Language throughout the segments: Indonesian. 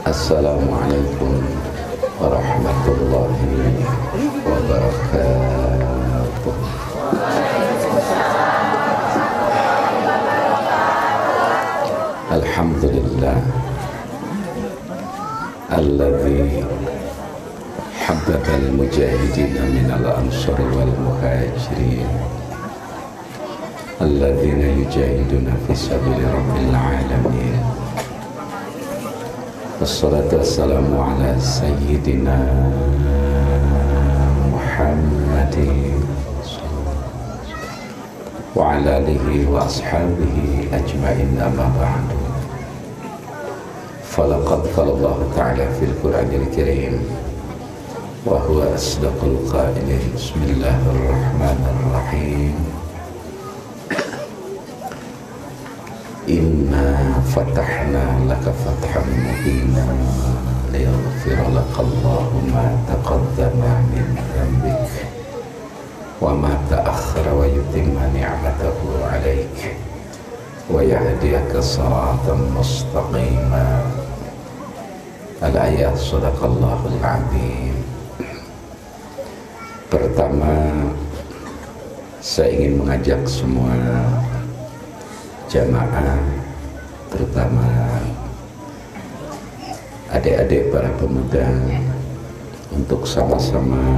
Assalamualaikum warahmatullahi wabarakatuh. Alhamdulillah alladzi habbaba al-mujahidina minal ansari wal muhajirin alladzina yujahiduna fi sabili rabbil alamin. Wassalatu wassalamu ala sayyidina Muhammadin wa ala alihi wa ashabihi ajma'in, amma ba'du. Falaqad qala Allah ta'ala fil Qur'anil Karim wa huwa asdaqul qailin. Bismillahirrahmanirrahim. Inna fatahna laka fathan mubina liyaghfira laka Allahu ma taqaddama min dhanbik wa ma ta'akhkhara wa yutimma ni'matahu 'alaik wa yahdiyaka siratan mustaqima. Al-ayat. Shadaqallahul 'azim. Pertama, saya ingin mengajak semua jamaah, terutama adik-adik para pemuda, untuk sama-sama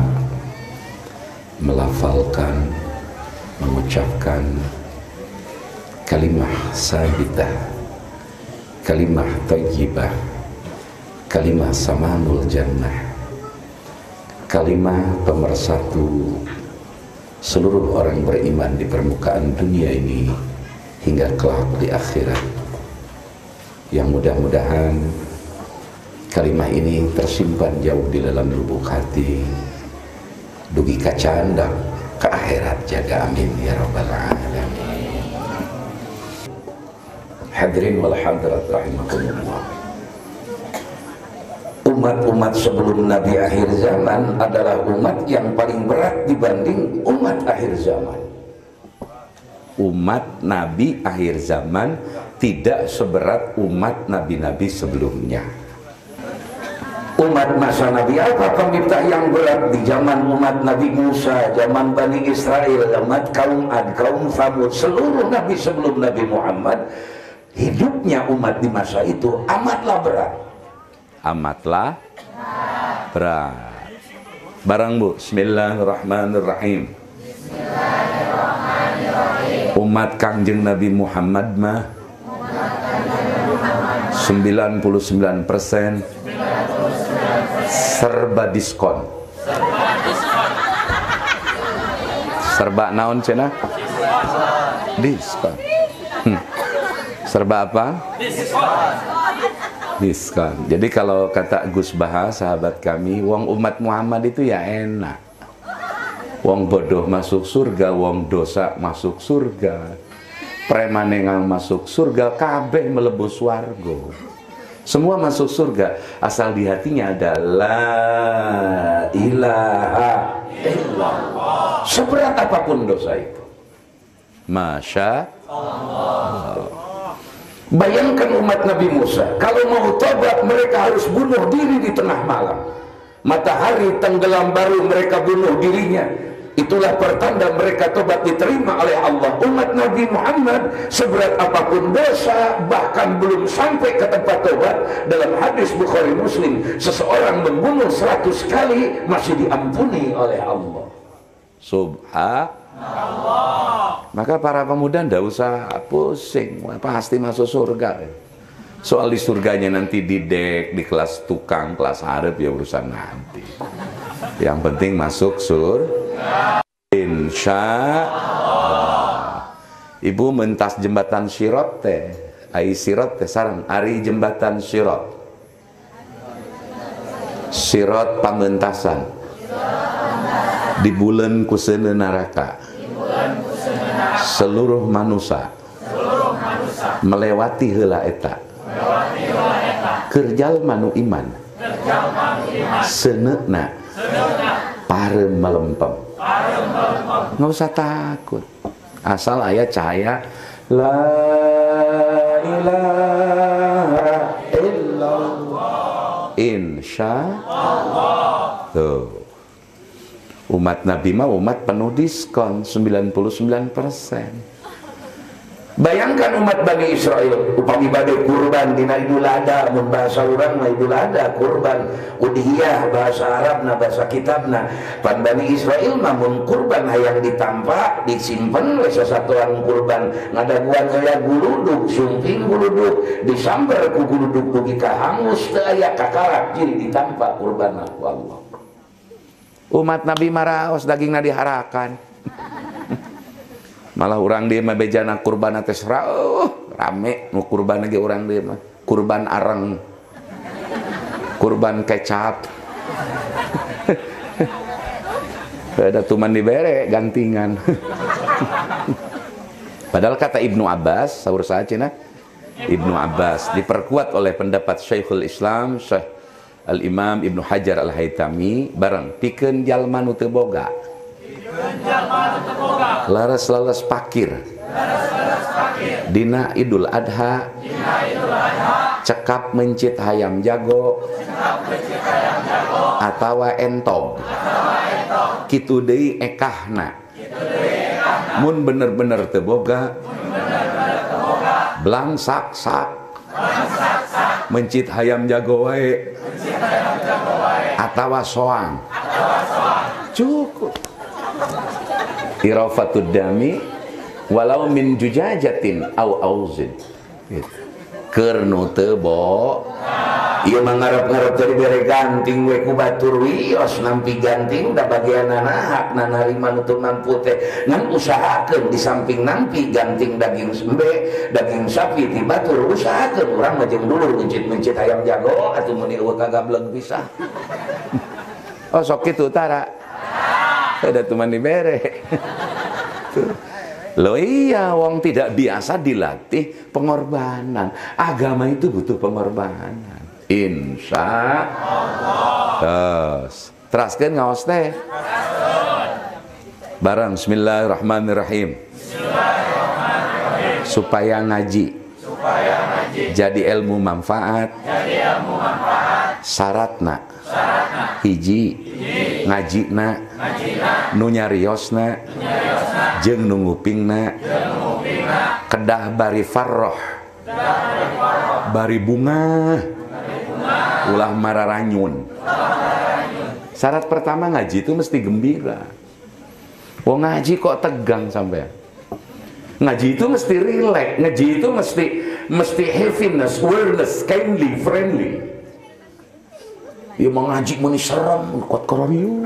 melafalkan, mengucapkan kalimah sabitah, kalimah thayyibah, kalimah samanul jannah, kalimah pemersatu seluruh orang beriman di permukaan dunia ini hingga kelak di akhirat. Yang mudah-mudahan kalimah ini tersimpan jauh di dalam lubuk hati, dugi kacanda ke akhirat jaga, amin ya rabbal alamin. Hadirin wal hadirat rahimakumullah. Umat-umat sebelum Nabi akhir zaman adalah umat yang paling berat dibanding umat akhir zaman. Umat Nabi akhir zaman tidak seberat umat nabi-nabi sebelumnya. Umat masa Nabi apa pemirsa yang berat di zaman umat Nabi Musa, zaman Bani Israel, umat kaum Ad, kaum Thamud, seluruh nabi sebelum Nabi Muhammad. Hidupnya umat di masa itu amatlah berat. Amatlah berat. Barang Bu, bismillahirrahmanirrahim. Umat Kangjeng Nabi Muhammad mah 99% serba diskon. Serba naon cenah? Diskon. Serba apa? Diskon. Jadi kalau kata Gus Baha, sahabat kami, wong umat Muhammad itu ya enak. Wong bodoh masuk surga, wong dosa masuk surga, premanengang masuk surga, kabeh melebu swarga. Semua masuk surga, asal di hatinya ada la ilaha illallah. Seberat apapun dosa itu. Masya Allah. Bayangkan umat Nabi Musa, kalau mau tobat mereka harus bunuh diri di tengah malam. Matahari tenggelam baru mereka bunuh dirinya. Itulah pertanda mereka tobat diterima oleh Allah. Umat Nabi Muhammad seberat apapun dosa, bahkan belum sampai ke tempat tobat, dalam hadis Bukhari Muslim, seseorang membunuh 100 kali masih diampuni oleh Allah. Subhanallah. Maka para pemuda ndak usah pusing, pasti masuk surga. Soal di surganya nanti didek di kelas tukang, kelas harap, ya urusan nanti. Yang penting masuk surga, insya Allah. Ibu mentas jembatan Sirot teh, ai Sirot teh sareng ari jembatan Sirot. Sirot pamentasan. Di bulan kuseuneun neraka. Seluruh manusia melewati heula eta. Kerjal manu iman. Seneukna parem melempem. Nggak usah takut, asal aya cahaya la ilaha illallah. Insya Allah. Tuh. Umat Nabi mah umat penuh diskon 99%. Bayangkan umat Bani Israel upami badai kurban dina Idul Adha, mun bahasa urang mah Idul Adha kurban udhiyah bahasa Arabna bahasa kitabna. Pan Bani Israel mah mun kurban hayang ditampa disimpen we sasatuan kurban ngadaguan aya guludug sumping guludug disamber ku guludug dugi ka hangus teu aya kakalak jadi ditampa kurbanna ku Allah. Umat Nabi maraos dagingna diharakan. Malah orang dia mah bejana kurban ates rame nu kurban lagi orang dia mah kurban areng kurban kecap ada tuman dibere gantingan. Padahal kata Ibnu Abbas saur saha cenah Ibnu Abbas diperkuat oleh pendapat Syekhul Islam Syekh Al-Imam Ibnu Hajar Al-Haytami bareng pikeun jalma nu teu boga laras-laras pakir dina Idul Adha cekap mencit hayam jago atawa entog kitu deui ekahna mun bener-bener teu boga belang sak mencit hayam jago wae atawa soang cukup. Irafatud dami walau min jujajatin au auzin gitu. Keur nu teu bo ieu mah ngarep-ngarep teh dibere ganting we ku batur wios nampi ganting da bagianna hakna narima nu teu mampu teh ngan usahakeun di samping nampi ganting daging sembe daging sapi di batur usahakeun urang mah jeung dulur mencit-mencit hayam jago atuh mun ieu kagableg pisah. Oh sok kitu tara ada teman dibere. Loh iya, wong tidak biasa dilatih pengorbanan. Agama itu butuh pengorbanan. Insya Allah. Teraskeun ngaos teh. Bareng Bismillahirrahmanirrahim. Supaya ngaji. Jadi ilmu manfaat. Syaratna. Hiji ngajina nu nyariosna jeung nu ngupingna kedah bari farroh bari bunga ulah mararanyun. Syarat pertama ngaji itu mesti gembira. Wong ngaji kok tegang sampean? Ngaji itu mesti relax, ngaji itu mesti happiness, awareness, kindly, friendly. Ya mengaji meni serem kuat kororiu.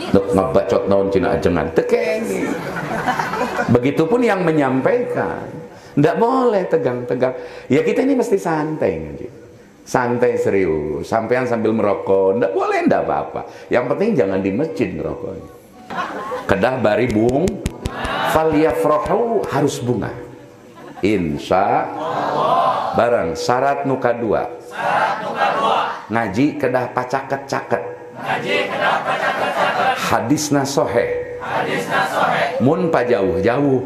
Dek ngabacot naon cina ajengan tekeng. Begitupun yang menyampaikan. Ndak boleh tegang-tegang. Ya kita ini mesti santai ngaji. Santai serius. Sampean sambil merokok, ndak boleh ndak apa-apa. Yang penting jangan di masjid ngerokoknya. Kedah bari bung, falyafrahu harus bunga. Insya Allah. Barang syarat nuka dua. Ngaji kedah pacaket-caket. Hadisna soheh. Mun pajauh-jauh.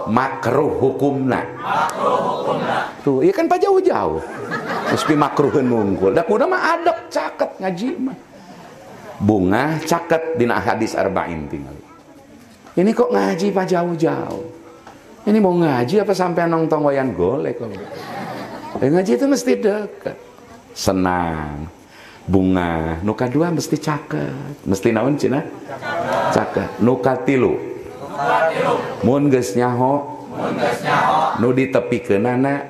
Makruh hukumna. Tuh, iya kan pajauh-jauh. Terus pi makruheun mungkul. Da kudu mah adab caket ngaji mah. Bunga caket dina hadis arba'in tinggal. Ini kok ngaji pajauh-jauh. Ini mau ngaji apa sampai nongtong wayan golek kok. Ngaji itu mesti dekat. Senang. Bunga. Nuka dua mesti caket. Mesti naon cina? Caket. Nuka tilu. Mun geus nyaho. Nu ditepikeunana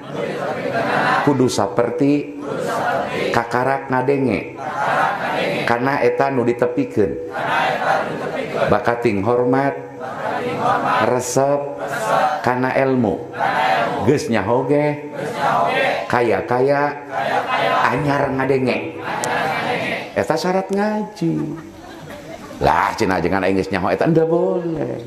kudu saperti kakarak ngadenge. Karena eta nu ditepikeun. Bakating hormat. Resep karena ilmu geus nyaho ge kaya-kaya anyar ngadenge eta syarat ngaji lah cenah jangan aing geus nyaho eta enda boleh.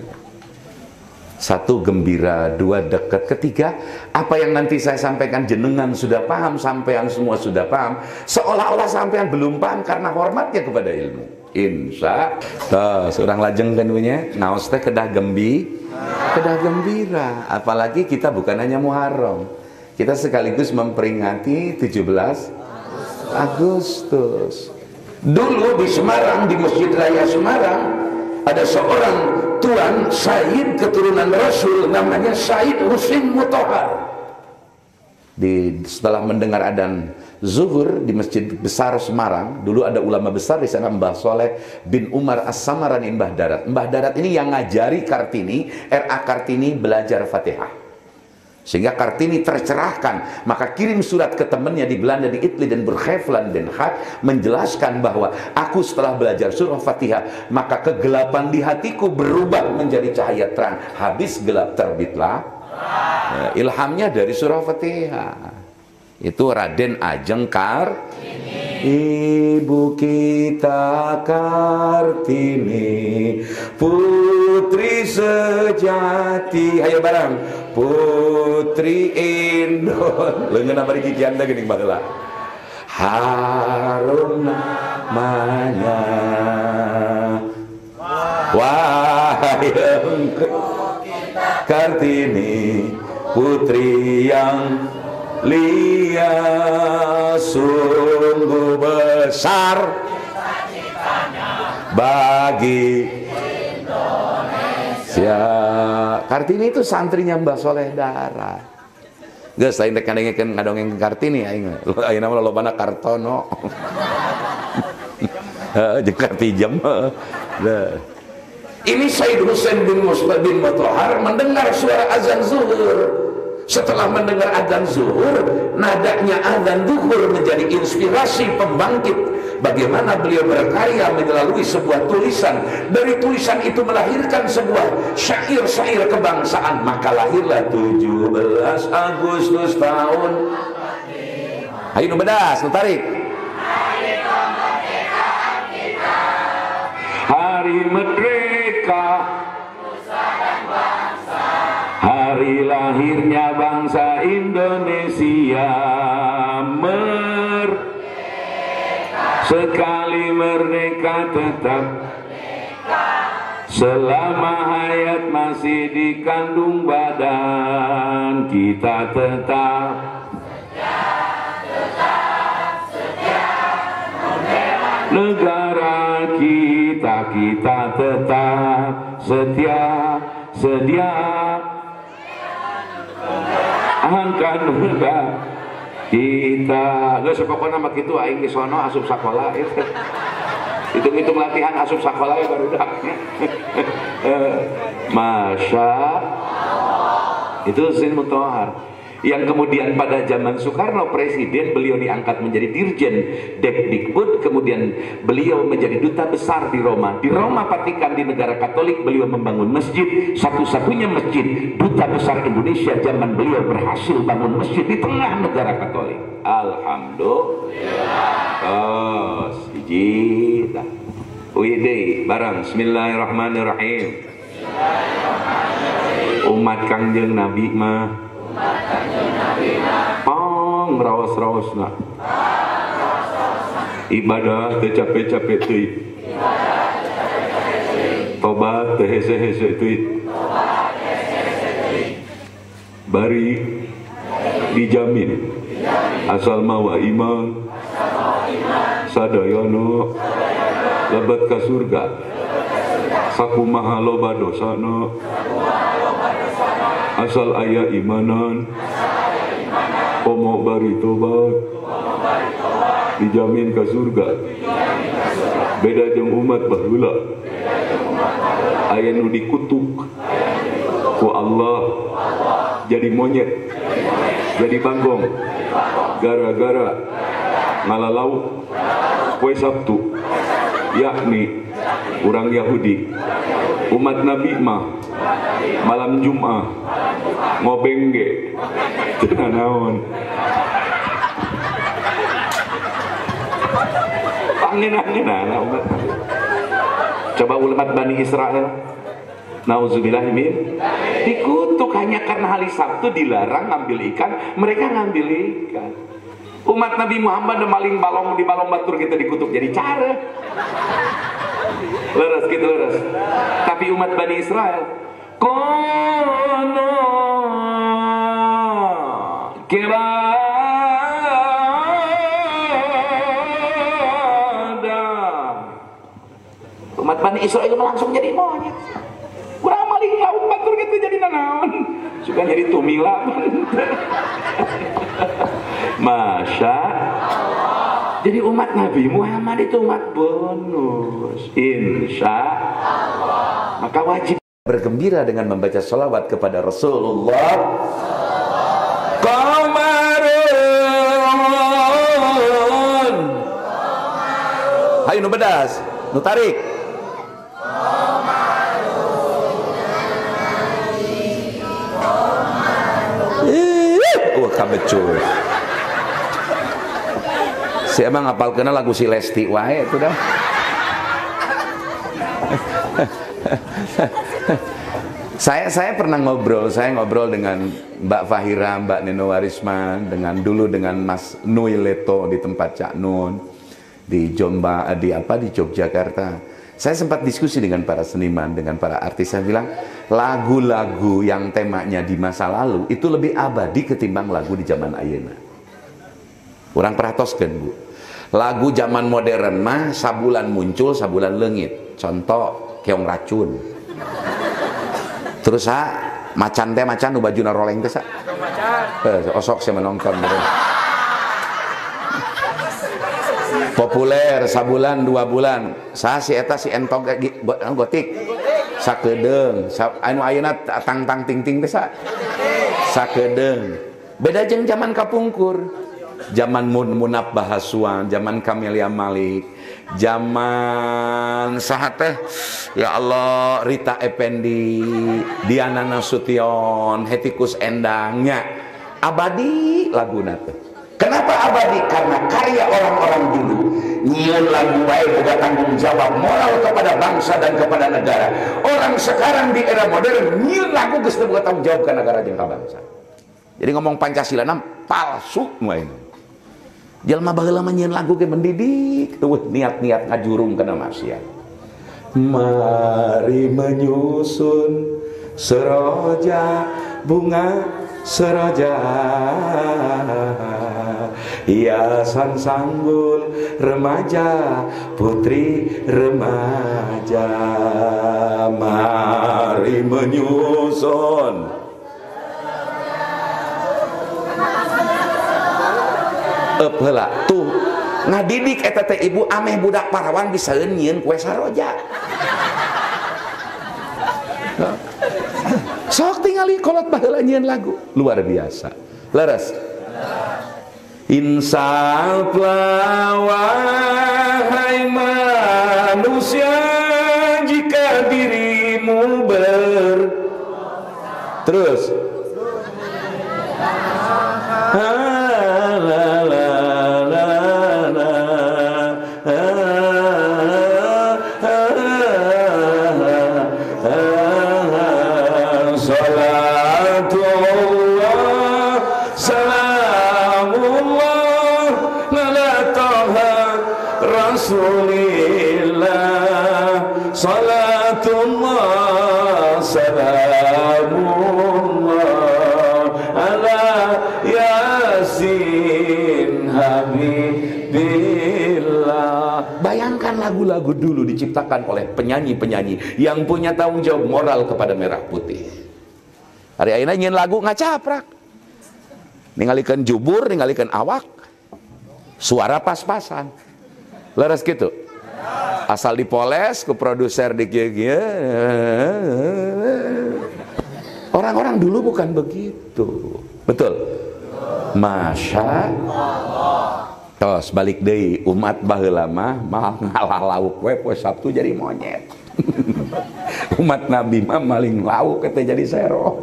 Satu, gembira. Dua, dekat. Ketiga, apa yang nanti saya sampaikan jenengan sudah paham, sampean semua sudah paham, seolah-olah sampean belum paham karena hormatnya kepada ilmu. Insya Allah. Seorang lajeng kan punya ngaos teh kedah gembira. Apalagi kita bukan hanya Muharram, kita sekaligus memperingati 17 Agustus. Dulu di Semarang, di Masjid Raya Semarang, ada seorang tuan Said keturunan Rasul, namanya Said Husin Mutahar. Setelah mendengar adzan zuhur di Masjid Besar Semarang, dulu ada ulama besar di sana, Mbah Soleh bin Umar As-Samarani, Mbah Darat. Mbah Darat ini yang ngajari Kartini, R.A. Kartini belajar Fatihah. Sehingga Kartini tercerahkan, maka kirim surat ke temannya di Belanda, di Italy dan Burgevland Den Haag, menjelaskan bahwa aku setelah belajar surah Fatihah, maka kegelapan di hatiku berubah menjadi cahaya terang. Habis gelap terbitlah ilhamnya dari surah Fatihah. Itu Raden Ajeng Kartini. Ibu kita Kartini, putri sejati, ayo bareng, putri Indonesia. Leungeun bari kikian teh geuning baheula. Harum namanya. Wahai Kartini, putri yang lia, sungguh besar bagi Indonesia. Kartini itu santrinya Mbah Soleh Darat. Geus lain rek ngadongeng Kartini aing. Ayeuna mah lolobana Kartono. Jeung Kartijem. Ini Said Husin bin Mutahar mendengar suara azan zuhur. Setelah mendengar adzan zuhur, nadanya adzan zuhur menjadi inspirasi pembangkit. Bagaimana beliau berkarya melalui sebuah tulisan. Dari tulisan itu melahirkan sebuah syair-syair kebangsaan. Maka lahirlah 17 Agustus tahun. Ayo nu bedas, nu tarik. Hari merdeka, hari lahirnya bangsa Indonesia. Sekali merdeka tetap merdeka. Selama hayat masih dikandung badan, kita tetap setia membela negara kita. Kita tetap sedia angkat negara kita. Geus pokona mah kitu aing di sono asup sakola. Hitung-hitung latihan asup sakola ya barudak. Masya Allah. Itu Husin Mutahar. Yang kemudian pada zaman Soekarno presiden, beliau diangkat menjadi Dirjen Depdikbud, kemudian beliau menjadi duta besar di Roma. Di Roma Vatikan, di negara Katolik, beliau membangun masjid, satu-satunya masjid duta besar Indonesia zaman beliau berhasil bangun masjid di tengah negara Katolik. Alhamdulillah. Oh, hiji tah. Deui barang bismillahirrahmanirrahim. Umat Kangjeng Nabi mah pong raos-raosna ibadah teu capek-capek teuy, tobat teu hese-hese teuy, bari dijamin asal mawa iman sadayana lebet ka surga, sakumaha loba dosana asal aya imanan, komo bari tobat, dijamin ke surga. Beda jeung umat baheula, aya nu dikutuk ku Allah jadi monyet, jadi banggong, gara-gara ngalalau kue Sabtu, yakni orang Yahudi. Umat Nabi mah malam Jumat ngobeng ge teu naon. Pangeunana umat. Coba umat Bani Israel, nauzubillah min, dikutuk hanya karena hari Sabtu dilarang ngambil ikan, mereka ngambil ikan. Umat Nabi Muhammad maling balong di balong batur kita dikutuk jadi cara. Leres gitu leres. Tapi umat Bani Israel kono kirada. Umat Bani Israel langsung jadi monyet. Kurang maling lauk batur gitu jadi nanaon. Suka jadi tumila. Masya Allah. Jadi umat Nabi Muhammad itu umat bonus. Insya Allah. Maka wajib bergembira dengan membaca salawat kepada Rasulullah. Qamarun. Hayu nu bedas, nu tarik. Wah kabecur. Si emang ngapal kena lagu si Lesti wae itu dah. Saya pernah ngobrol dengan Mbak Fahira, Mbak Neno Warisman, dengan Mas Nui Leto di tempat Cak Nun di Yogyakarta. Saya sempat diskusi dengan para seniman, dengan para artis. Saya bilang lagu-lagu yang temanya di masa lalu itu lebih abadi ketimbang lagu di zaman ayeuna. Orang peratoskeun, Bu. Lagu zaman modern mah sabulan muncul, sabulan leungit. Contoh keong racun. Terus macan nu bajuna roleng teh osok saya menonton bener. Populer sabulan 2 bulan. Si eta si entong gotik. Sakedeung, anu ayeuna tang ting ting teh sakedeung. Beda jeung zaman kapungkur. Zaman Munaf Bahasuan, zaman Camelia Malik, zaman saha teh ya Allah Rita Effendi, Diana Nasution, Hetikus Endangnya. Abadi laguna teh. Kenapa abadi? Karena karya orang-orang dulu. Nyieun lagu bae boga tanggung jawab moral kepada bangsa dan kepada negara. Orang sekarang di era modern nyieun lagu geus teu boga tanggung jawab ka negara jeung ka bangsa. Jadi ngomong Pancasila nam palsu nu ayeuna. Jalma baheula mah nyieun lagu ge mendidik, eueuh niat-niat ngajurung kana maksiat. Mari menyusun seroja bunga seroja, hiasan sanggul remaja putri remaja. Mari menyusun heula tuh ngadidik eta teh ibu ameh budak parawan bisa nyieun kue saroja. Sok tingali kolot baheula nyieun lagu luar biasa. Leres. Insaflah wahai manusia jika dirimu terus salatullah salamullah ala yasin habibillah. Bayangkan lagu-lagu dulu diciptakan oleh penyanyi-penyanyi yang punya tanggung jawab moral kepada merah putih. Hari ayeuna nyeun lagu ngacaprak, ningalikeun jubur, ningalikeun awak, suara pas-pasan, leres gitu. Asal dipoles ke produser di kieu. Orang-orang dulu bukan begitu. Betul? Masya Allah. Tos balik deui umat baheula mah ngalah lauk we poe Sabtu jadi monyet. Umat Nabi mah maling lauk eta jadi sero.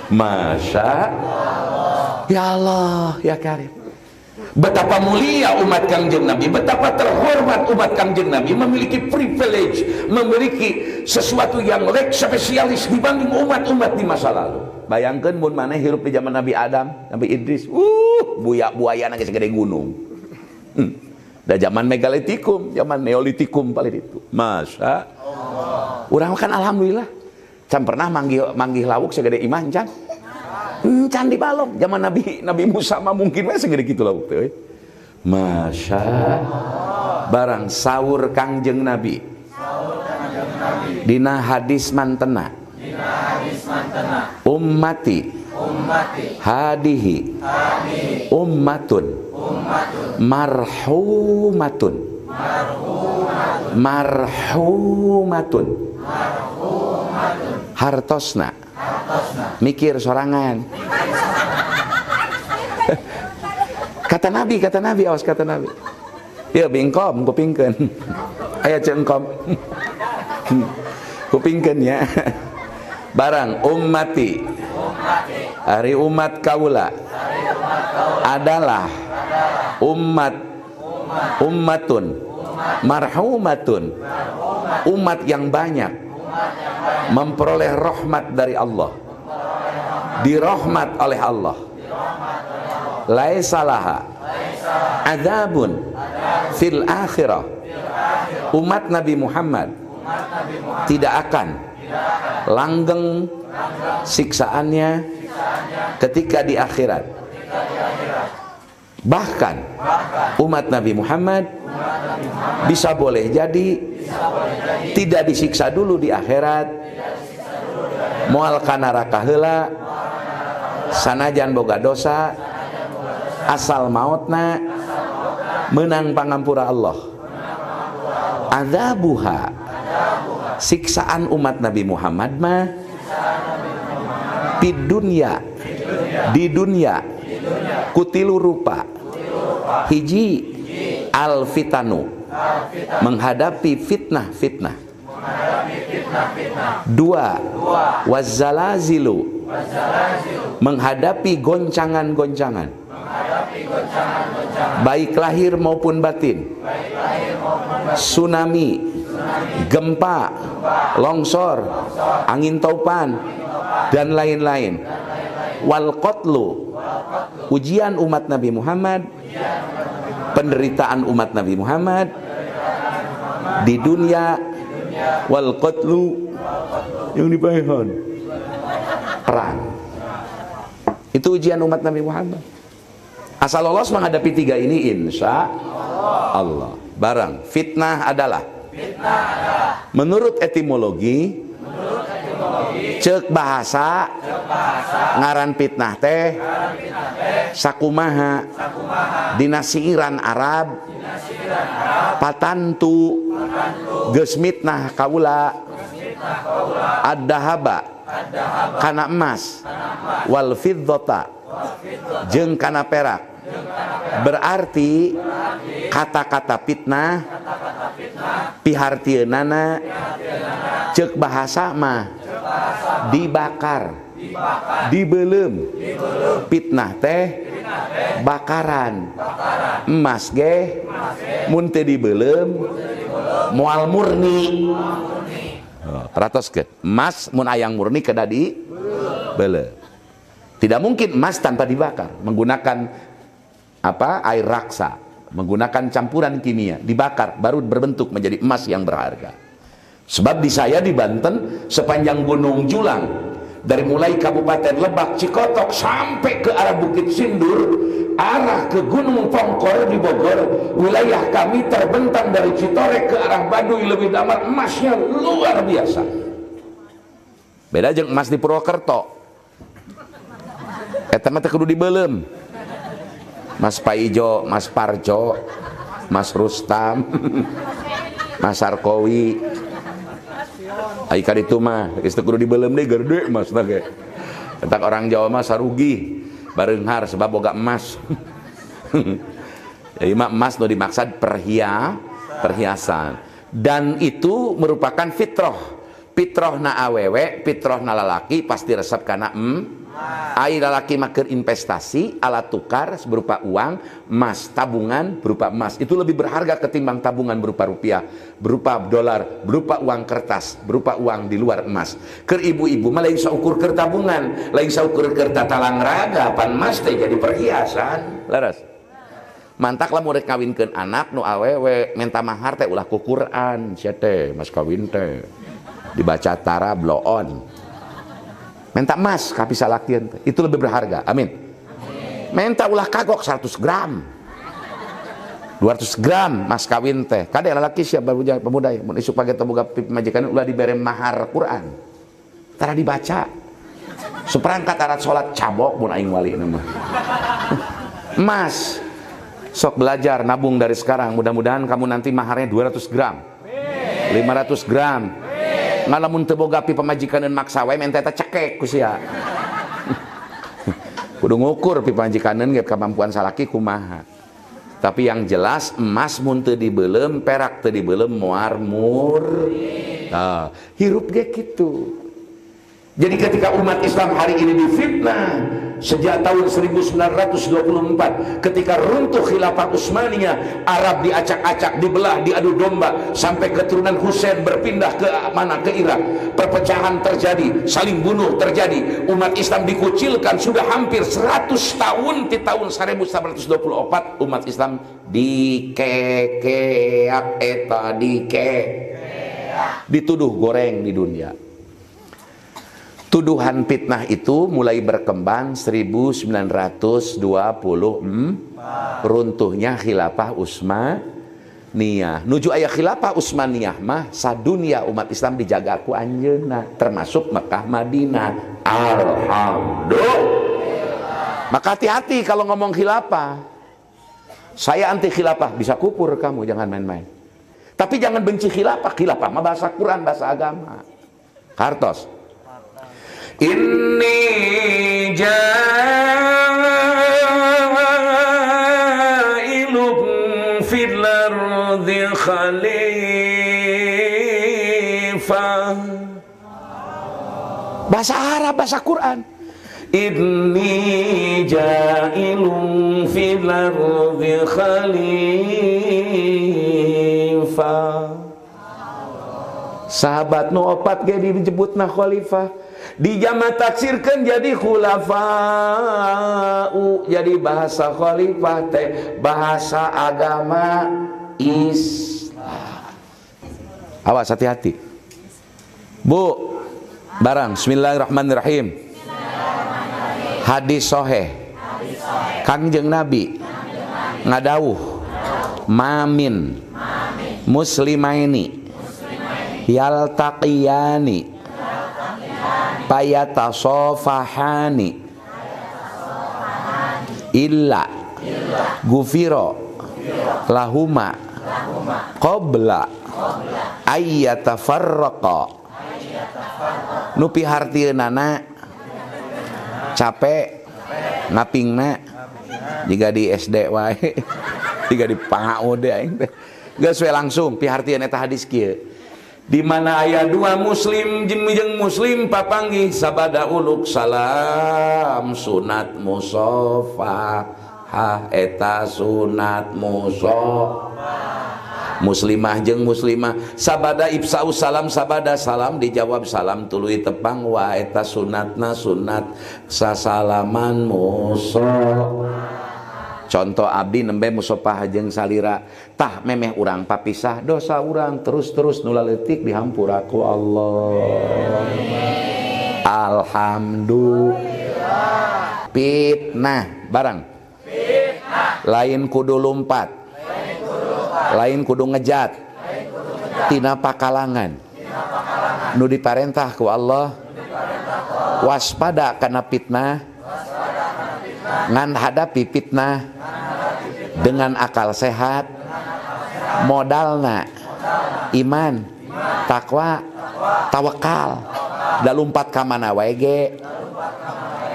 Masya Allah. Ya Allah, ya Karim. Betapa mulia umat Kangjeng Nabi, betapa terhormat umat Kangjeng Nabi, memiliki privilege, memiliki sesuatu yang spesialis dibanding umat-umat di masa lalu. Bayangkan mun maneh hirup di zaman Nabi Adam, Nabi Idris, buaya geus segede gunung. Da zaman megalitikum, zaman neolitikum paling itu. Masya Allah. Urang kan alhamdulillah can pernah manggih lauk segede iman can. Can dibalok zaman Nabi Musa mah mungkin we segede kitu lah teh. Masya barang sahur Kangjeng Nabi. Dina hadis mantena. Ummati hadihi ummatun marhumatun hartosna mikir sorangan. kata Nabi awas kata Nabi. Ya bingkom kupingkeun. Aya cengkom. Kupingkeun ya. Barang ummati hari umat kaula adalah ummatun marhumatun, umat yang banyak memperoleh rahmat dari Allah, dirahmat oleh Allah. Laisalaha adzabun fil akhirah, umat Nabi Muhammad tidak akan langgeng siksaannya ketika di akhirat. Bahkan umat Nabi Muhammad bisa boleh jadi tidak disiksa dulu di akhirat, moal ka neraka heula sanajan boga dosa, asal mautna menang pangampura Allah. Adzabuha, siksaan umat Nabi Muhammad mah di dunia kutilu rupa. Hiji al-fitanu, menghadapi fitnah-fitnah. Dua wazzalazilu, menghadapi goncangan-goncangan, baik lahir maupun batin. Tsunami, gempa, longsor, angin topan, dan lain-lain. Wal qatlu, ujian umat Nabi Muhammad, penderitaan umat Nabi Muhammad di dunia. Wal qatlu, yang dibayar perang. Itu ujian umat Nabi Muhammad. Asal lolos menghadapi tiga ini insya Allah. Barang fitnah adalah menurut etimologi cek bahasa ngaran fitnah teh sakumaha dina siiran Arab patantu geus mitnah kaula ad-dahaba kana emas wal fiddata jeung kana perak. Berarti kata-kata fitnah pihartieunana ceuk bahasa mah dibakar, dibelem. Fitnah teh bakaran. Emas ge mun teu dibelem moal murni. Ratoskeun. Emas mun ayang murni kada dibelem. Tidak mungkin emas tanpa dibakar, menggunakan air raksa, menggunakan campuran kimia, dibakar baru berbentuk menjadi emas yang berharga. Sebab di saya di Banten sepanjang Gunung Julang, dari mulai Kabupaten Lebak Cikotok sampai ke arah Bukit Sindur, arah ke Gunung Pongkor di Bogor, wilayah kami terbentang dari Citorek ke arah Baduy lebih damar, emasnya luar biasa. Beda jeung emas di Purwokerto. Eta mah teh kudu dibelem. Mas Paijo, Mas Parjo, Mas Rustam, Mas Sarkowi. Ai ka ditu mah geus teu kudu dibelem deui gede mas teh ge. Entak orang Jawa mah sarugi bareunghar sebab boga emas. Jadi mah emas nu dimaksud perhiasan. Dan itu merupakan fitrah. Fitrahna awewe, fitrahna lalaki pasti resep kana ai lalaki maker investasi, alat tukar berupa uang, emas, tabungan berupa emas. Itu lebih berharga ketimbang tabungan berupa rupiah, berupa dolar, berupa uang kertas, berupa uang di luar emas. Keur ibu-ibu mah lain saukur keur tabungan, lain saukur keur tatalang raga, pan emas teh jadi perhiasan. Laras. Mantak lah murid kawinkeun anak nu awewe minta mahar teh ulah ku Quran, sia teh mas kawin teh. Dibaca tara bloon. Menta emas kapi salakieun teh itu lebih berharga. Amin. Menta ulah kagok 100 gram 200 gram mas kawin teh kade lalaki siapa pemuda mun isuk pagi teh boga majikan ulah dibere mahar Quran tara dibaca seperangkat alat sholat cabok mun aing wali mah. Emas sok belajar nabung dari sekarang, mudah-mudahan kamu nanti maharnya 200 gram 500 gram ngalamun teu boga pi pamajikaneun maksa we men eta cekek ku sia. Kudu ngukur pi pamajikaneun ge kemampuan salaki kumaha. Tapi yang jelas emas mun teu dibeulem, perak teu dibeulem moal murni. Hirup ge kitu. Jadi ketika umat Islam hari ini difitnah sejak tahun 1924 ketika runtuh khilafah Utsmaniyah, Arab diacak-acak, dibelah, diadu domba sampai keturunan Husain berpindah ke mana, ke Irak, perpecahan terjadi, saling bunuh terjadi, umat Islam dikucilkan sudah hampir 100 tahun. Di tahun 1924 umat Islam dikekeak eta dituduh goreng di dunia. Tuduhan fitnah itu mulai berkembang 1924, runtuhnya khilafah Utsmaniyah. Nuju aya khilafah Utsmaniyah mah sadunia umat Islam dijaga ku anjeunna termasuk Mekah Madinah. Alhamdulillah. Maka hati-hati kalau ngomong khilafah. Saya anti khilafah, bisa kupur kamu, jangan main-main. Tapi jangan benci khilafah. Khilafah mah bahasa Quran, bahasa agama. Kartos. Inni ja'ilun fil ardi khalifah. Bahasa Arab, bahasa Quran. Inni ja'ilun fil ardi khalifah. Sahabat nu opat ge disebutna khalifah. Dijama taksirkan jadi khulafa'u, jadi bahasa khalifah teh bahasa agama Islam. Awas hati-hati. Bu, barang bismillahirrahmanirrahim. Hadis sahih. Kangjeng Nabi ngadawuh mamin muslimaini yaltaqiyani payatasofahani illa gufiro lahuma qabla ayyatafarraqa. Nu pihartieunana capek ngapingna jika di SD wae jika di PAUD aing teh geus we langsung pihartieun eta hadis kieu. Di mana aya dua muslim jeung muslim papanggih sabada uluk salam sunat musafah eta sunat musafah. Muslimah jeung muslimah sabada ibsa'u salam sabada salam dijawab salam tuluy tepang wa eta sunatna sunat sasalaman musafah. Contoh abdi nembe musopah jeung salira tah memeh urang papisah dosa urang terus-terus nu leutik dihampura ku Allah. Alhamdulillah. Fitnah barang fitnah lain kudu lumpat, lain kudu ngejat, tina pakalangan nu diparentah ku Allah waspada kana fitnah, ngan hadapi fitnah dengan akal sehat, modalna iman, takwa, tawakal, da lumpat ka mana wae ge.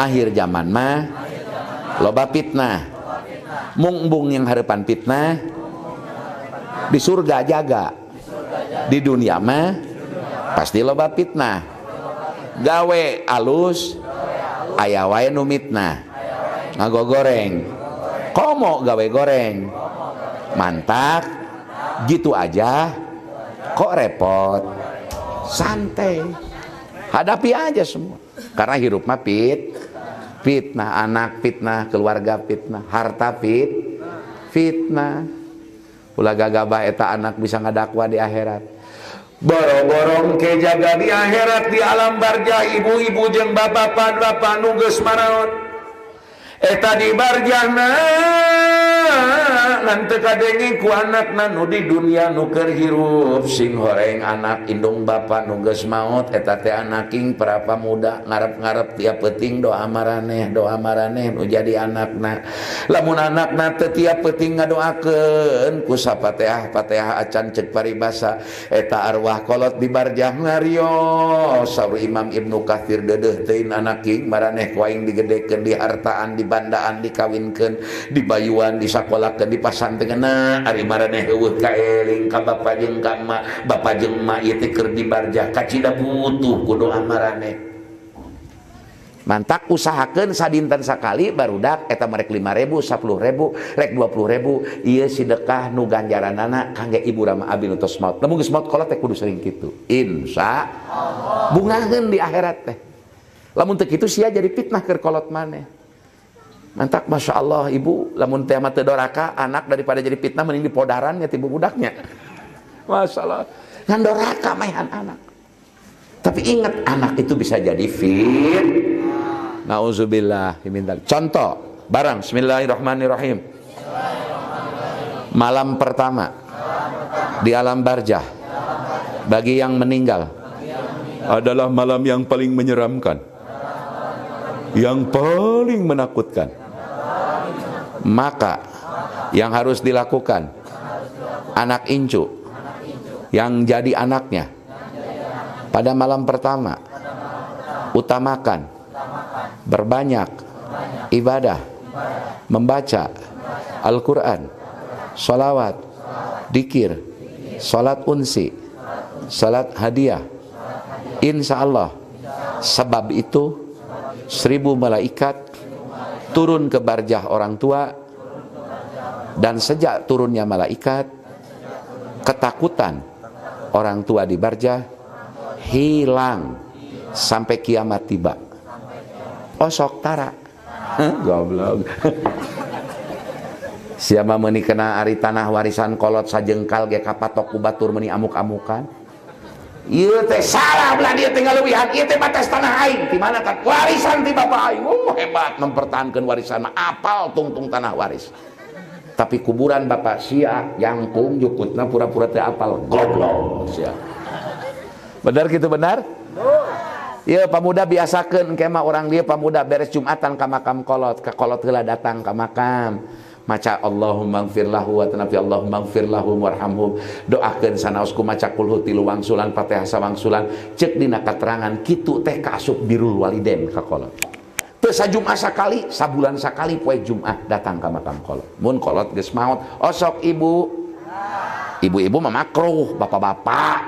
Akhir zaman mah loba fitnah. Mung yang hareupan fitnah di surga jaga, di dunia mah pasti loba fitnah. Gawe alus aya wae nu mitnah. Ngagogoreng komo gawe goreng mantap gitu aja kok repot. Santai, hadapi aja semua karena hirup mah fitnah, anak fitnah, keluarga fitnah, harta fitnah. Ulah gagabah eta anak bisa ngadakwa di akhirat. Borong-borong ke jaga di akhirat di alam barjah ibu-ibu jeung bapak-bapak nu geus maraot eta di barjahna nanti kadenge ku anakna nu di dunia nu keur hirup sing horeng anak indung bapak nu geus maot eta teh anaking perapa muda ngarep-ngarep tiap peuting doa maraneh nu jadi anakna lamun anakna teu tiap peuting ngadoakeun ku safatihah Fatihah acan ceuk paribasa eta arwah kolot di barjah ngarios saur Imam Ibnu Katsir deudeuh teuing anaking maraneh ku aing digedekeun di hartaan di bandaan dikawinkeun di bayuan disakolakeun di pasantrenna ari maraneh eueuh kaeling ka bapa jeung ka emak bapa jeung emak ieu teh keur di barjah kacida butuh ku doa maraneh mantak usahakeun sadinten sakali barudak eta merek 5.000 10.000 rek 20.000 ieu sedekah nu ganjaranana kangge ibu Rama Abi nu tos maot lamun geus maot kolot teh kudu sering kitu insyaallah bungaheun di akhirat teh lamun teu kitu sia jadi fitnah keur kolot maneh. Mantak Masya Allah ibu lamun teh mah teu doraka anak daripada jadi fitnah mending dipodaran ya tibu budaknya. Masya Allah ngan doraka maehan anak. Tapi ingat anak itu bisa jadi fit. Nauzubillah mindzalik. Contoh barang bismillahirrahmanirrahim. Malam pertama di alam barjah bagi yang meninggal adalah malam yang paling menyeramkan, yang paling menakutkan. Maka yang harus dilakukan anak incu yang jadi anaknya pada malam pertama utamakan berbanyak ibadah, membaca Al-Quran, sholawat, dikir, sholat unsi, sholat hadiah. Insya Allah sebab itu 1000 malaikat turun ke barjah orang tua, dan sejak turunnya malaikat ketakutan orang tua di barjah hilang sampai kiamat tiba. Osok tara goblok siapa meuni kena ari tanah warisan kolot sajengkal ge kapatok ku batur meuni amuk-amukan. Ieu teh salah belah dia tinggal lebihan ieu teh batas tanah aing di mana kan warisan ti bapak aing hebat mempertahankan warisan apal tungtung tanah waris tapi kuburan bapak sia yangkung jukutna pura-pura teh apal goblok sia benar gitu benar ieu pamuda biasakeun kemah orang dia pamuda beres Jumatan ka makam kolot ka kolot heula datang ka makam maca Allahumma gfir lahu wa tanafi Allahumma gfir lahu warhamhu doakeun sanaos ku maca kulhu 3 wangsulan Fatihah sawangsulan ceuk dina katerangan kitu teh kaasup birrul walidain ka kolot teu sajumat sakali sabulan sakali poe Jumat datang ka makam kolot mun kolot geus maot osok ibu-ibu mah makruh bapak-bapak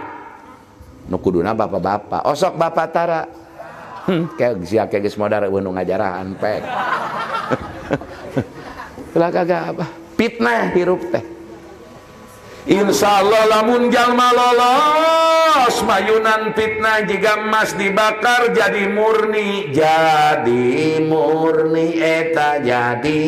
nu kuduna bapak-bapak osok bapak tara kayak sia geus modar eueuh nu ngajarahan pek lah kagak apa fitnah hirup teh insyaallah lamun jalma lolos mayunan fitnah jika emas dibakar jadi murni eta jadi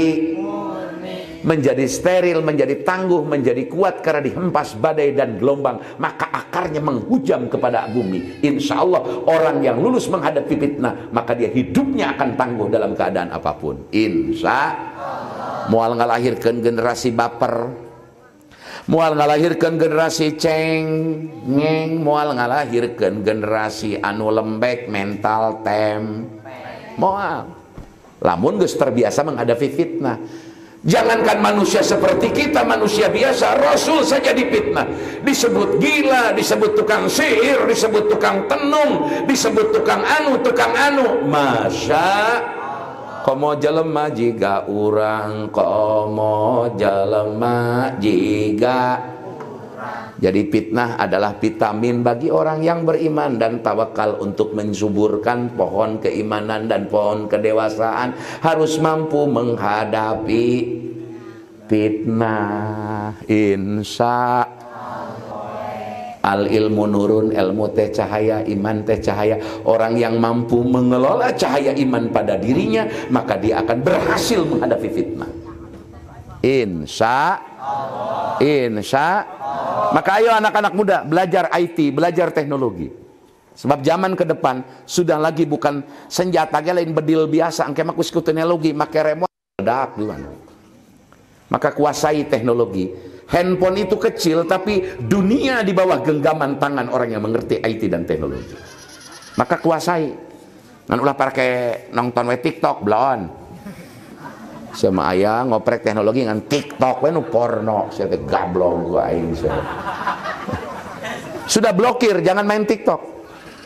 menjadi steril, menjadi tangguh, menjadi kuat karena dihempas badai dan gelombang, maka akarnya menghujam kepada bumi. Insya Allah orang yang lulus menghadapi fitnah maka dia hidupnya akan tangguh dalam keadaan apapun. Insya Allah. Moal ngalahirkan generasi baper, moal ngalahirkan generasi cengeng, moal ngalahirkan generasi anu lembek mental moal lamun geus terbiasa menghadapi fitnah. Jangankan manusia seperti kita, manusia biasa, Rasul saja difitnah, disebut gila, disebut tukang sihir, disebut tukang tenung, disebut tukang anu. Masya komo jelema jiga urang, komo jelema jiga. Jadi fitnah adalah vitamin bagi orang yang beriman dan tawakal untuk mensuburkan pohon keimanan dan pohon kedewasaan. Harus mampu menghadapi fitnah. Insya al ilmu nurun, ilmu teh cahaya, iman teh cahaya. Orang yang mampu mengelola cahaya iman pada dirinya, maka dia akan berhasil menghadapi fitnah. Insya Maka ayo anak-anak muda belajar IT, belajar teknologi. Sebab zaman ke depan sudah lagi bukan senjata lain bedil biasa, angke makus teknologi, make remote ledak di mana. Maka kuasai teknologi. Handphone itu kecil tapi dunia di bawah genggaman tangan orang yang mengerti IT dan teknologi. Maka kuasai. Ngan ulah pakai nonton TikTok belon. Sama ayah ngoprek teknologi ngan TikTok we nu porno, saya teh gablong gua aing saya. Sudah blokir, jangan main TikTok.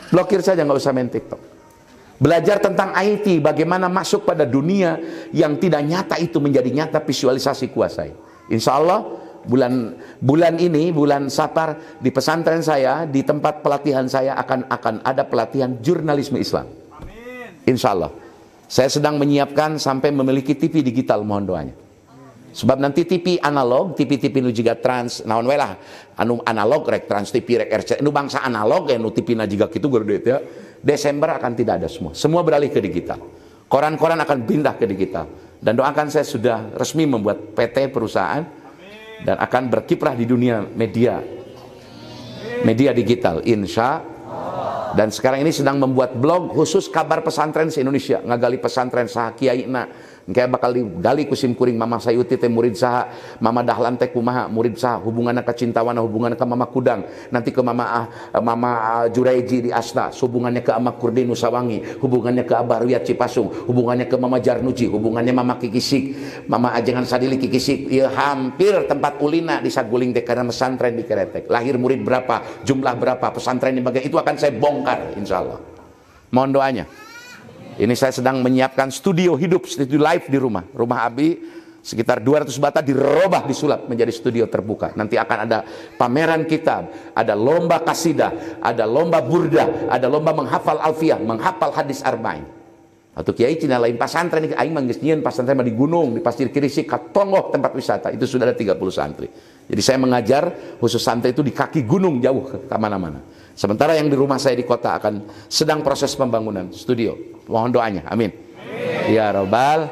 Blokir saja, nggak usah main TikTok. Belajar tentang IT, bagaimana masuk pada dunia yang tidak nyata itu menjadi nyata, visualisasi kuasai. Insya Allah bulan ini, bulan Safar, di pesantren saya, di tempat pelatihan saya akan ada pelatihan jurnalisme Islam. Insya Allah. Saya sedang menyiapkan sampai memiliki TV digital, mohon doanya. Sebab nanti TV analog, TV nu juga trans, naon we lah, anu analog rek trans TV rek RCTI, nu bangsa analog nu TV na juga kitu gede ya. Desember akan tidak ada semua. Semua beralih ke digital. Koran-koran akan pindah ke digital. Dan doakan saya sudah resmi membuat PT perusahaan dan akan berkiprah di dunia media digital, insya Allah. Dan sekarang ini sedang membuat blog khusus kabar pesantren se-Indonesia, ngagali pesantren saha kiaina, kayak bakal digali kusim kuring Mama Sayuti teh murid saha, Mama Dahlan teh kumaha murid saha, hubunganna ka Cintawana, hubunganna ka Mama Kudang, nanti ke Mama Jureji di Asta, hubungannya ke Ama Kurdi Nusawangi, hubungannya ke Abah Ruyat Cipasung, hubungannya ke Mama Jarnuji, hubungannya Mama Kikisik, Mama Ajengan Sadili Kikisik. Ya hampir tempat ulina di saguling teh karena pesantren di Keretek. Lahir murid berapa, jumlah berapa, pesantren di bagian itu akan saya bongkar insyaallah. Mohon doanya. Ini saya sedang menyiapkan studio hidup, studio live di rumah. Rumah Abi sekitar 200 bata dirobah, disulap menjadi studio terbuka. Nanti akan ada pameran kitab, ada lomba kasidah, ada lomba burdah, ada lomba menghafal alfiah, menghafal hadis arba'in. Atau kiai cina lain pasantren ini, aing manggis nyieun pasantren di gunung, di Pasir Kirisik, Katongoh tempat wisata. Itu sudah ada 30 santri. Jadi saya mengajar khusus santri itu di kaki gunung jauh ke mana-mana. Sementara yang di rumah saya di kota akan sedang proses pembangunan studio. Mohon doanya, amin. Ya Rabbal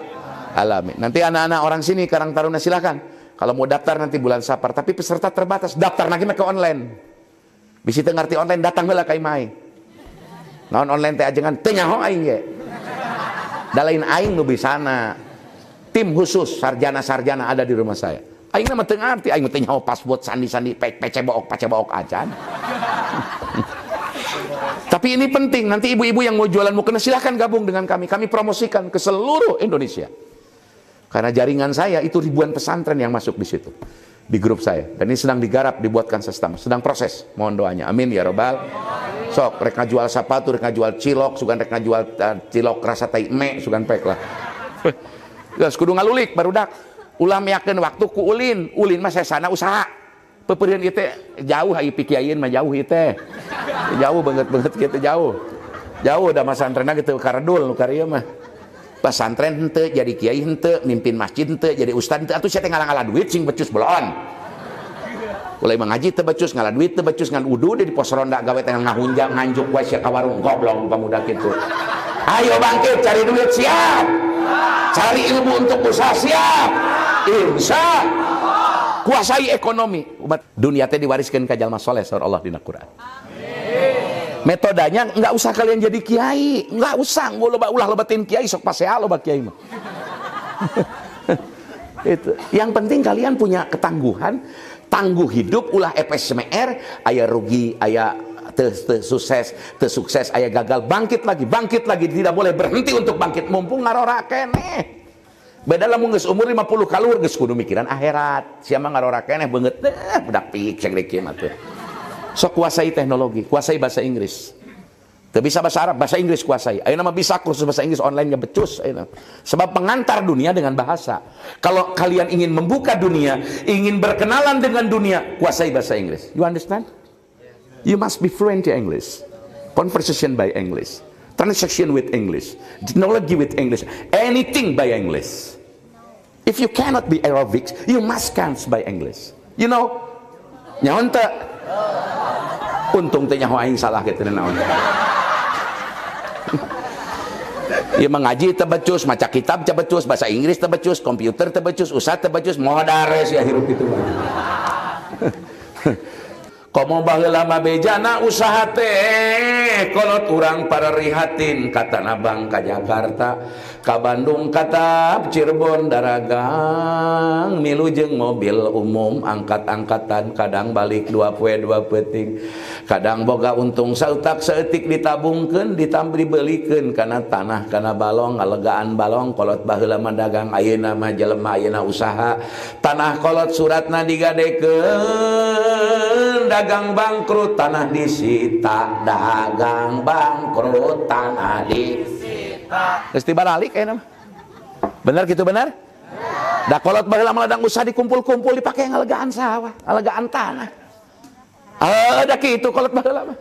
Alamin. Nanti anak-anak orang sini Karang Taruna silakan. Kalau mau daftar nanti bulan Safar, tapi peserta terbatas. Daftar lagi ke online. Bisa ngerti online, datang heula ka imah. Naon online teh ajengan teu nyaho aing ge. Da lain aing nu bisana. Tim khusus sarjana-sarjana ada di rumah saya. Aing mah teu ngarti, aing teh nyaho password sandi-sandi pecebook acan. Tapi ini penting, nanti ibu-ibu yang mau jualan mukena silahkan gabung dengan kami. Kami promosikan ke seluruh Indonesia. Karena jaringan saya itu ribuan pesantren yang masuk di situ, di grup saya. Dan ini sedang digarap, dibuatkan sistem, sedang proses. Mohon doanya, amin ya Rabbal. Sok, rek ngajual sepatu, rek ngajual cilok, sugan rek ngajual cilok rasa tai me, sugan pek lah. Geus kudu ngalulik barudak. Ulah meyakeun waktu ku ulin mah saya sana usaha. Peperian itu jauh hai pikiain mah jauh itu. Jauh banget gitu jauh. Jauh da masantrenna gitu karedul nu karieu mah. Pesantren henteu jadi kiai henteu, mimpin masjid henteu, jadi ustad henteu atuh sia teh ngala-ngala duit sing becus belon. Ulai mengaji teu becus, ngala duit teu becus, ngan udu di pos ronda gawe teh ngahunjang nganjuk wae sia ka warung goblok pamuda kitu. Ayo bangkit cari duit siap. Cari ilmu untuk usaha siap. Insya kuasai ekonomi umat dunia teh diwariskan ke jalma soleh saur Allah dina Quran. Metodenya nggak usah kalian jadi kiai, nggak usah ulah lobatin kiai sok pasea loba kiai mah. Itu yang penting kalian punya ketangguhan, tangguh hidup ulah EPSMR, aya rugi, aya sukses, aya gagal, bangkit lagi, tidak boleh berhenti untuk bangkit mumpung ngarora keneh. Beda lamun geus umur 50 kalur geus kudu mikiran akhirat. Sia mah ngarora keneh beungeut budak pik cek kieu mah teh. Sok kuasai teknologi, kuasai bahasa Inggris. Teu bisa bahasa Arab, bahasa Inggris kuasai. Ayeuna mah bisa kursus bahasa Inggris online nya becus ayeuna. Sebab pengantar dunia dengan bahasa. Kalau kalian ingin membuka dunia, ingin berkenalan dengan dunia, kuasai bahasa Inggris. You understand? You must be fluent in English. Conversation by English. Transaction with English, technology with English, anything by English. If you cannot be aerobics, you must count by English. You know, nyaon teh? Untung teh nyaho aing salah kitu naon. Ieu mengaji teh becus, maca kitab teh becus, bahasa Inggris teh becus, komputer teh becus, usaha teh becus, modares ya hirup kitu. Komo baheula mah bejana usaha teh kolot urang pararihatin ka Tanah Abang ka Jakarta ka Bandung ka Cirebon daragang milu jeung mobil umum angkat-angkatan kadang balik 2 poe 2 peuting kadang boga untung sautak saeutik ditabungkeun ditambri beulikeun kana tanah kana balong ngalegaan balong kolot baheula mah dagang ayeuna mah jelema ayeuna usaha tanah kolot suratna digadekeun dagang bangkrut tanah disita dagang bangkrut tanah disita geus tibalik aya mah bener gitu bener da kolot baheula mah ladang usaha dikumpul-kumpul dipake ngalegaan sawah ngalegaan tanah ada kitu kolot baheula mah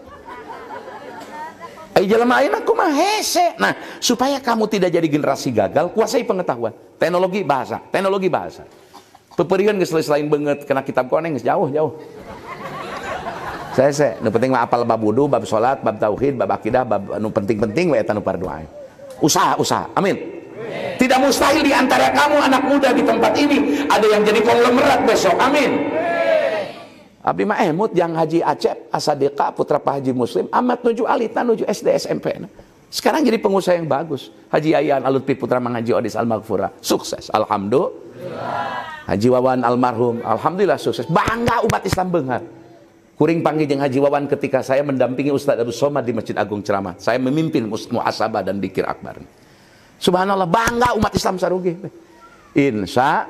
ai jelema ayeuna kumaha hese nah supaya kamu tidak jadi generasi gagal kuasai pengetahuan teknologi bahasa peperian geus lain banget kena kitab koneng geus jauh saya nu penting mah apal bab wudu, bab salat, bab tauhid, bab akidah, bab nu penting-penting we eta nu fardu ain. Usaha. Amin. Tidak mustahil di antara kamu anak muda di tempat ini ada yang jadi konglomerat besok. Amin. Abdi mah emut yang Haji Acep, Asadika, putra Pak Haji Muslim, amat nuju alita nuju SD SMP. Sekarang jadi pengusaha yang bagus. Haji Ayan Alutfi putra Mang Haji Odis Al-Maghfurah, sukses. Alhamdulillah. Haji Wawan almarhum, alhamdulillah sukses. Bangga umat Islam beungar. Kuring panggil jeung Haji Wawan ketika saya mendampingi Ustaz Abdul Somad di Masjid Agung Ceramah. Saya memimpin muhasabah dan dzikir akbar. Subhanallah, bangga umat Islam sarugi. Insya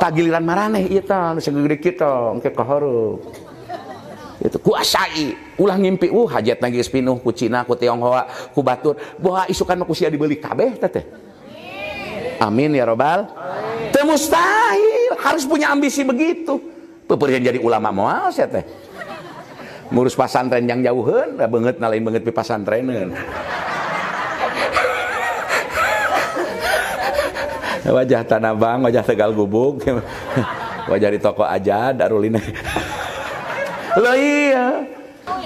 tagiliran maraneh ieu tah segede kitu engke kaharup. Itu kuasai, ulah ngimpi hajatna geus pinuh ku Cina, ku Tionghoa, ku batur. Boha isukan mah ku sia dibeli kabeh teh. Amin ya robbal. Teu mustahil, harus punya ambisi begitu. Peupeurian jadi ulama moal sia teh. Ngurus pasantren yang jauheun, da beungeut na lain beungeut pi pasantreneun. Wajah Tanah Abang, wajah Tegal Gubuk, wajah di toko aja, Darulina. Lah iya.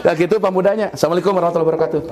Lah gitu pamudanya. Assalamualaikum warahmatullahi wabarakatuh.